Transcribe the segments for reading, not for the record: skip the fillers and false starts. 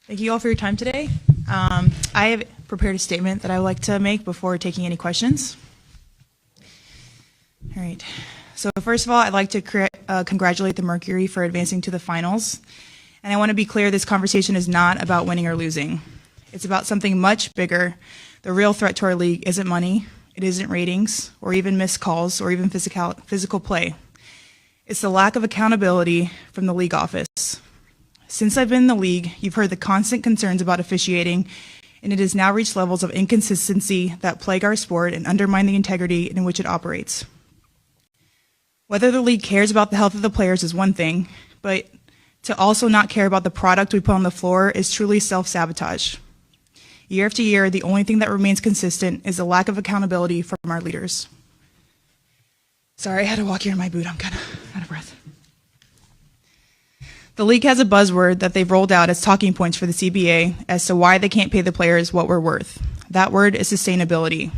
Thank you all for your time today. I have prepared a statement that I would like to make before taking any questions. All right. So first of all, I'd like to congratulate the Mercury for advancing to the finals. And I want to be clear, this conversation is not about winning or losing. It's about something much bigger. The real threat to our league isn't money, it isn't ratings, or even missed calls, or even physical play. It's the lack of accountability from the league office. Since I've been in the league, you've heard the constant concerns about officiating, and it has now reached levels of inconsistency that plague our sport and undermine the integrity in which it operates. Whether the league cares about the health of the players is one thing, but to also not care about the product we put on the floor is truly self-sabotage. Year after year, the only thing that remains consistent is the lack of accountability from our leaders. Sorry, I had to walk here in my boot. I'm kind of out of breath. The league has a buzzword that they've rolled out as talking points for the CBA as to why they can't pay the players what we're worth. That word is sustainability.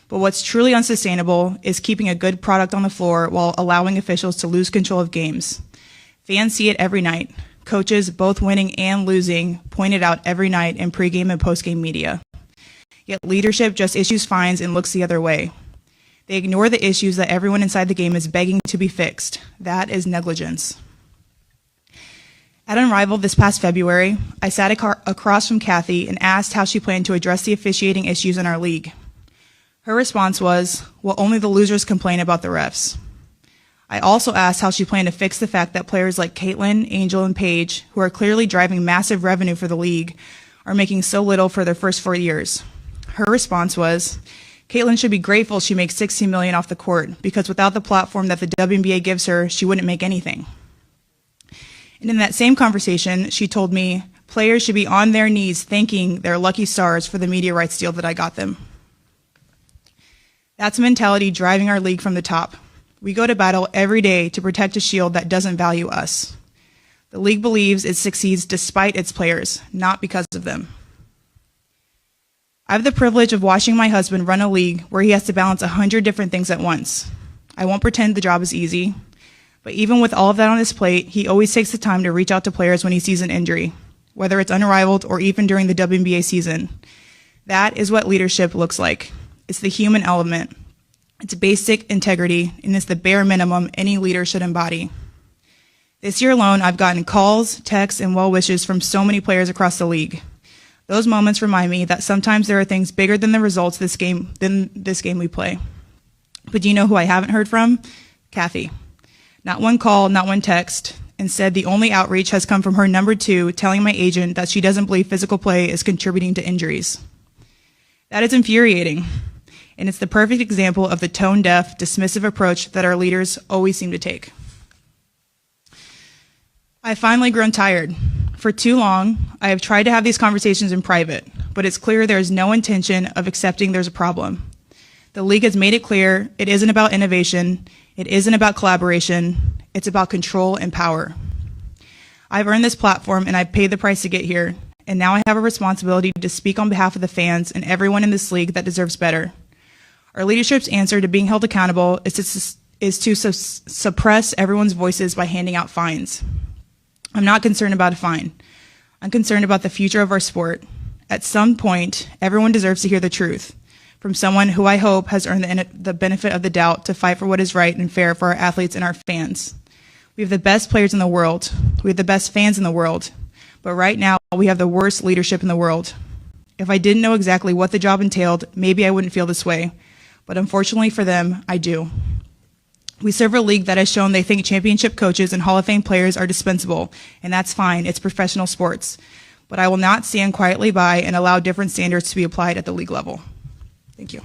But what's truly unsustainable is keeping a good product on the floor while allowing officials to lose control of games. Fans see it every night. Coaches, both winning and losing, point it out every night in pregame and postgame media. Yet leadership just issues fines and looks the other way. They ignore the issues that everyone inside the game is begging to be fixed. That is negligence. At Unrivaled this past February, I sat across from Kathy and asked how she planned to address the officiating issues in our league. Her response was, well, only the losers complain about the refs. I also asked how she planned to fix the fact that players like Caitlin, Angel, and Paige, who are clearly driving massive revenue for the league, are making so little for their first 4 years. Her response was, Caitlin should be grateful she makes $16 million off the court, because without the platform that the WNBA gives her, she wouldn't make anything. And in that same conversation, she told me players should be on their knees thanking their lucky stars for the media rights deal that I got them. That's a mentality driving our league from the top. We go to battle every day to protect a shield that doesn't value us. The league believes it succeeds despite its players, not because of them. I have the privilege of watching my husband run a league where he has to balance 100 different things at once. I won't pretend the job is easy, but even with all of that on his plate, he always takes the time to reach out to players when he sees an injury, whether it's Unrivaled or even during the WNBA season. That is what leadership looks like. It's the human element. It's basic integrity, and it's the bare minimum any leader should embody. This year alone, I've gotten calls, texts, and well wishes from so many players across the league. Those moments remind me that sometimes there are things bigger than the results than this game we play. But do you know who I haven't heard from? Kathy. Not one call, not one text. Instead, the only outreach has come from her number 2 telling my agent that she doesn't believe physical play is contributing to injuries. That is infuriating. And it's the perfect example of the tone-deaf, dismissive approach that our leaders always seem to take. I've finally grown tired. For too long, I have tried to have these conversations in private, but it's clear there is no intention of accepting there's a problem. The league has made it clear it isn't about innovation, it isn't about collaboration, it's about control and power. I've earned this platform and I've paid the price to get here, and now I have a responsibility to speak on behalf of the fans and everyone in this league that deserves better. Our leadership's answer to being held accountable is to suppress everyone's voices by handing out fines. I'm not concerned about a fine. I'm concerned about the future of our sport. At some point, everyone deserves to hear the truth from someone who I hope has earned the benefit of the doubt to fight for what is right and fair for our athletes and our fans. We have the best players in the world. We have the best fans in the world. But right now, we have the worst leadership in the world. If I didn't know exactly what the job entailed, maybe I wouldn't feel this way. But unfortunately for them, I do. We serve a league that has shown they think championship coaches and Hall of Fame players are dispensable, and that's fine, it's professional sports. But I will not stand quietly by and allow different standards to be applied at the league level. Thank you.